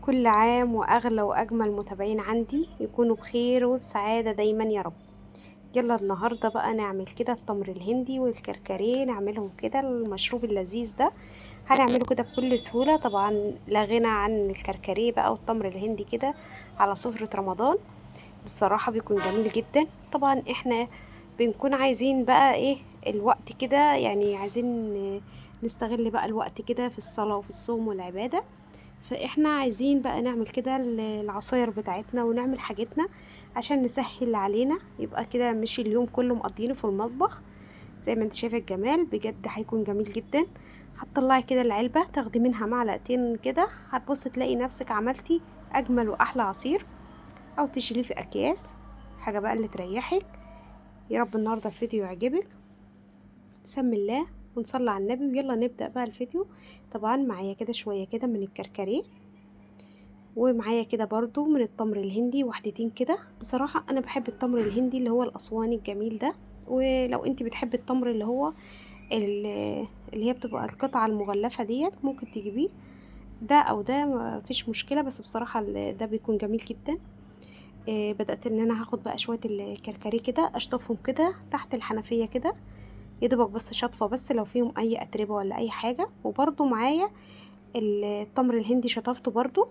كل عام وأغلى وأجمل متابعين عندي يكونوا بخير وبسعادة دايما يا رب. يلا النهاردة بقى نعمل كده التمر الهندي والكركديه، نعملهم كده المشروب اللذيذ ده. هنعمله كده بكل سهولة، طبعا لا غنى عن الكركديه بقى والتمر الهندي كده على سفرة رمضان. بصراحة بيكون جميل جدا. طبعا احنا بنكون عايزين بقى ايه الوقت كده، يعني عايزين نستغل بقى الوقت كده في الصلاة وفي الصوم والعبادة. فاحنا عايزين بقى نعمل كده العصاير بتاعتنا ونعمل حاجتنا عشان نسهل علينا، يبقى كده مش اليوم كله مقضينه في المطبخ. زي ما انت شايفه الجمال بجد هيكون جميل جدا. هتطلعي كده العلبة تاخدي منها معلقتين كده، هتبص تلاقي نفسك عملتي اجمل واحلى عصير. او تشيليه في اكياس، حاجة بقى اللي تريحك. يا رب النهاردة الفيديو يعجبك. بسم الله ونصلي على النبي ويلا نبدأ بقى الفيديو. طبعا معايا كده شوية كده من الكركديه، ومعايا كده برضو من التمر الهندي وحدتين كده. بصراحة انا بحب التمر الهندي اللي هو الاسواني الجميل ده، ولو انت بتحبي التمر اللي هو اللي هي بتبقى القطعة المغلفة ديت ممكن تجيبيه ده او ده، ما فيش مشكلة، بس بصراحة ده بيكون جميل جدا. بدأت ان انا هاخد بقى شوية الكركديه كده اشطفهم كده تحت الحنفية كده، يدوبك بس شطفة بس لو فيهم اي اتربة ولا اي حاجة. وبرضو معايا التمر الهندي شطفته برضو.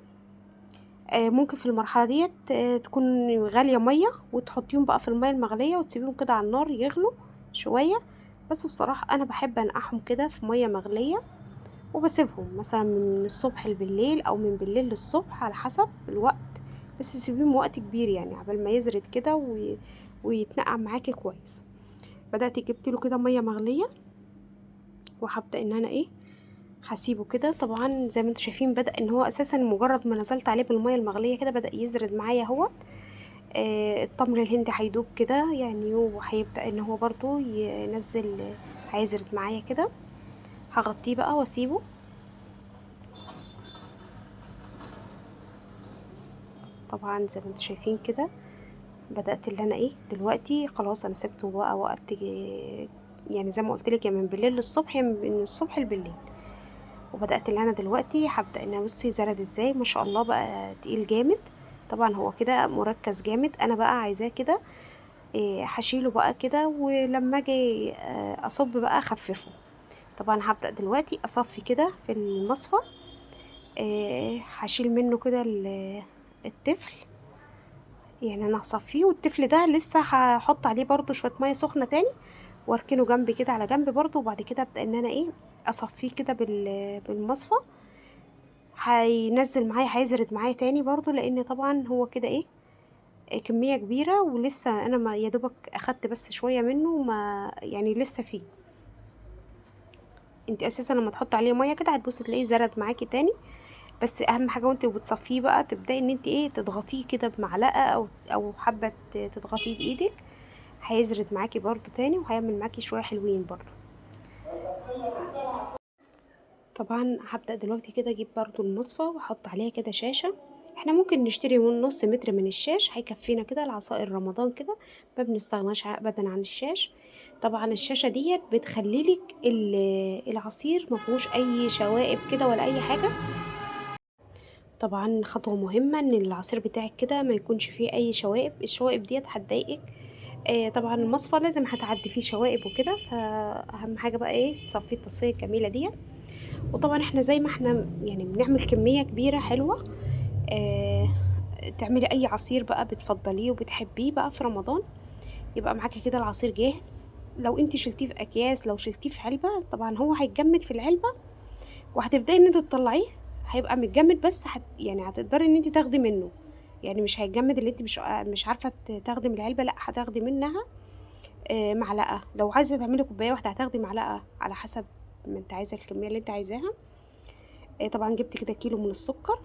ممكن في المرحلة ديت تكون غالية مية وتحطيهم بقى في المية المغلية وتسيبيهم كده على النار يغلوا شوية. بس بصراحة انا بحب انقعهم كده في مية مغلية، وبسيبهم مثلا من الصبح بالليل او من بالليل للصبح على حسب الوقت. بس سيبيهم وقت كبير يعني عبال ما يزرد كده ويتنقع معاكي كويس. بدأت جبت له كده مية مغلية، وهبدأ ان انا هسيبه كده. طبعا زي ما انتم شايفين بدأ ان هو اساسا مجرد ما نزلت عليه بالمية المغلية كده بدأ يزرد معايا اهو. التمر الهندي هيدوب كده يعني، وهيبدأ ان هو برضو ينزل، هيزرد معايا كده. هغطيه بقى واسيبه. طبعا زي ما انتم شايفين كده بدأت اللي انا دلوقتي خلاص انا سبته بقى وقت يعني زي ما قلت لك، يا من بالليل للصبح يا من الصبح لبالليل. وبدأت اللي انا دلوقتي هبدأ ان بصي زرد ازاي ما شاء الله بقى تقيل جامد. طبعا هو كده مركز جامد، انا بقى عايزاه كده. هشيله بقى كده ولما اجي اصب بقى اخففه. طبعا هبدأ دلوقتي اصفي كده في المصفى. هشيل منه كده التفل. يعني انا هصفيه، والتفل ده لسه هحط عليه برضو شويه ميه سخنه تاني واركنه جنبي كده على جنب برضو. وبعد كده ابدا ان انا اصفيه كده بالمصفى. هينزل معايا هيزرد معايا تاني برضو، لان طبعا هو كده كميه كبيره ولسه انا ما يا دوبك اخدت بس شويه منه، ما يعني لسه فيه. انت اساسا لما تحط عليه ميه كده هتبصي تلاقيه زرد معاكي تاني. بس اهم حاجه وانت بتصفيه بقى تبداي ان انت تضغطيه كده بمعلقه او حبه تضغطيه بايدك. هيزرد معاكي برضو تاني وهيعمل معاكي شويه حلوين برضو. طبعا هبدأ دلوقتي كده اجيب برضو المصفى واحط عليها كده شاشة. احنا ممكن نشتري من نص متر من الشاش هيكفينا كده العصائر رمضان كده. ما بنستغناش ابدا عن الشاش. طبعا الشاشة ديت بتخليلك العصير ما فيهوش اي شوائب كده ولا اي حاجة. طبعا خطوة مهمة ان العصير بتاعك كده ما يكونش فيه اي شوائب، الشوائب ديت هتضايقك. طبعا المصفى لازم هتعدي فيه شوائب وكده، فاهم حاجة بقى تصفيه التصفية الجميلة ديت. وطبعا احنا زي ما احنا يعني بنعمل كمية كبيرة حلوة. اه تعملي اي عصير بقى بتفضليه وبتحبيه بقى في رمضان، يبقى معاكي كده العصير جاهز. لو انت شلتيه في اكياس لو شلتيه في علبة طبعا هو هيتجمد في العلبة، وهتبداي ان انت تطلعيه هيبقى متجمد، بس يعني هتقدري ان انت تاخدي منه. يعني مش هيتجمد اللي انت مش عارفة تاخدي من العلبة، لا هتاخدي منها معلقة. لو عايزة تعملي كوباية واحدة هتاخدي معلقة على حسب ما انت عايزة الكمية اللي انت عايزاها. طبعا جبت كده كيلو من السكر.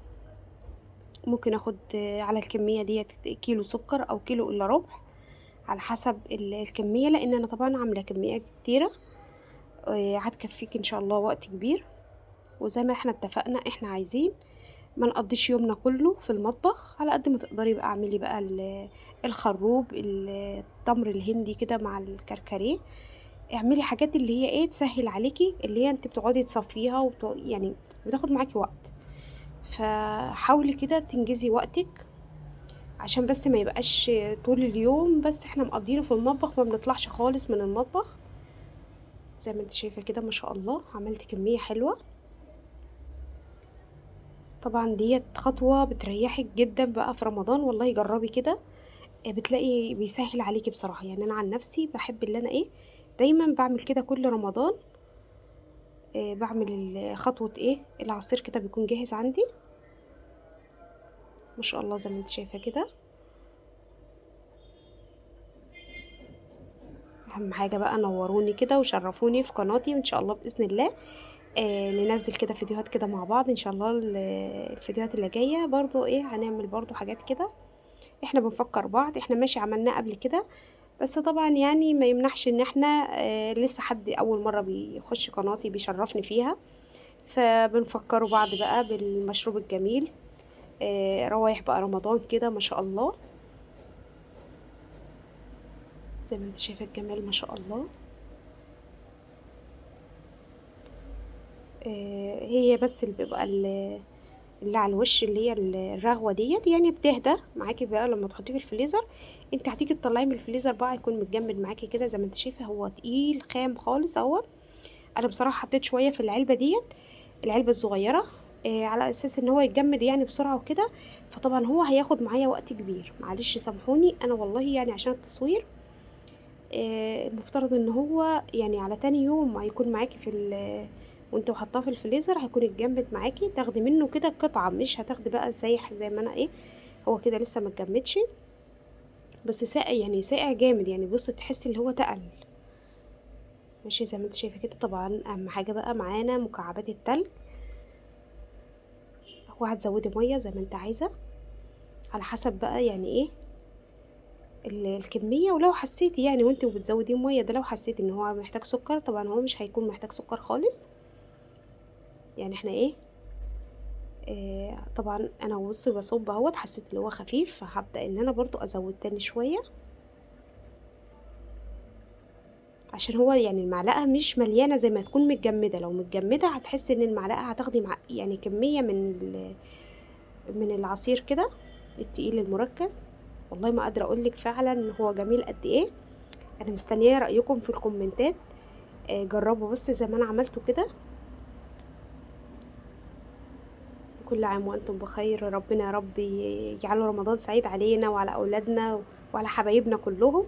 ممكن اخد على الكمية ديت كيلو سكر او كيلو الا ربع على حسب الكمية، لان انا طبعا عاملة كمية كتيرة هتكفيك ان شاء الله وقت كبير. وزي ما احنا اتفقنا احنا عايزين ما نقضيش يومنا كله في المطبخ، على قد ما تقدري بقى اعملي بقى الخروب التمر الهندي كده مع الكركديه. اعملي حاجات اللي هي تسهل عليكي، اللي هي انت بتقعدي تصفيها يعني بتاخد معاكي وقت. فحاولي كده تنجزي وقتك عشان بس ما يبقاش طول اليوم بس احنا مقضينه في المطبخ، ما بنطلعش خالص من المطبخ. زي ما انت شايفه كده ما شاء الله عملت كميه حلوه. طبعا ديت خطوه بتريحك جدا بقى في رمضان، والله جربي كده. بتلاقي بيسهل عليكي بصراحه. يعني انا عن نفسي بحب اللي انا ايه، دايما بعمل كده كل رمضان. بعمل خطوه ايه، العصير كده بيكون جاهز عندي ما شاء الله زي ما انت شايفه كده. اهم حاجه بقى نوروني كده وشرفوني في قناتي، وان شاء الله باذن الله ننزل كده فيديوهات كده مع بعض ان شاء الله. الفيديوهات اللي جايه برضو ايه، هنعمل برضو حاجات كده احنا بنفكر بعض. احنا ماشي عملناه قبل كده، بس طبعا يعني ما يمنعش ان احنا لسه حد اول مره بيخش قناتي بيشرفني فيها، فبنفكروا بعض بقى بالمشروب الجميل. روايح بقى رمضان كده ما شاء الله زي ما انت شايفه الجمال ما شاء الله. هي بس اللي بيبقى اللي على الوش اللي هي الرغوه ديت يعني بتهدى معاكي بقى لما تحطيه في الفريزر. انت هتيجي تطلعيه من الفريزر بقى يكون متجمد معاكي كده زي ما انت شايفه، هو تقيل خام خالص اهو. انا بصراحه حطيت شويه في العلبه ديت، العلبه الصغيره، على اساس ان هو يتجمد يعني بسرعه وكده. فطبعا هو هياخد معايا وقت كبير، معلش سامحوني انا والله يعني عشان التصوير. المفترض ان هو يعني على تاني يوم هيكون معاكي وانت حاطاه في الفريزر هيكون اتجمد معاكي، تاخدي منه كده قطعه، مش هتاخدي بقى سايح زي ما انا ايه. هو كده لسه ما اتجمدش بس ساقع، يعني ساقع جامد يعني، بص تحسي اللي هو تقل. ماشي زي ما انت شايفه كده. طبعا اهم حاجه بقى معانا مكعبات التلج، وهتزودي ميه زي ما انت عايزه على حسب بقى يعني ايه الكميه. ولو حسيتي يعني وانت بتزودي ميه ده، لو حسيتي ان هو محتاج سكر، طبعا هو مش هيكون محتاج سكر خالص. يعني احنا ايه، طبعا انا بصي بصب اهوت، حسيت اللي هو خفيف فهبدا ان انا برضو ازود تاني شويه، عشان هو يعني المعلقه مش مليانه زي ما تكون متجمده. لو متجمده هتحسي ان المعلقه هتاخدي يعني كميه من العصير كده التقيل المركز. والله ما قادره اقولك فعلا هو جميل قد ايه. انا مستنيه رايكم في الكومنتات. جربوا بس زي ما انا عملته كده. كل عام وانتم بخير، ربنا يا رب يجعله رمضان سعيد علينا وعلى اولادنا وعلى حبايبنا كلهم.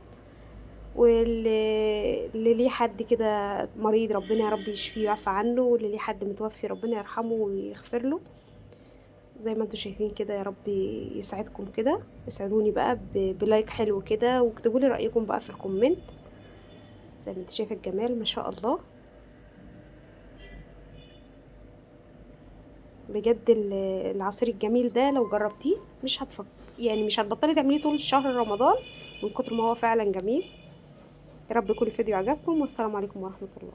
واللي ليه حد كده مريض ربنا يا رب يشفيه ويعفى عنه، واللي ليه حد متوفي ربنا يرحمه ويغفر له. زي ما انتم شايفين كده يا رب يسعدكم كده. اسعدوني بقى بلايك حلو كده، واكتبوا لي رايكم بقى في الكومنت. زي ما انت شايفه الجمال ما شاء الله بجد. العصير الجميل ده لو جربتيه مش يعني مش هتبطلي تعمليه طول شهر رمضان من كتر ما هو فعلا جميل. يا رب يكون الفيديو عجبكم، والسلام عليكم ورحمه الله.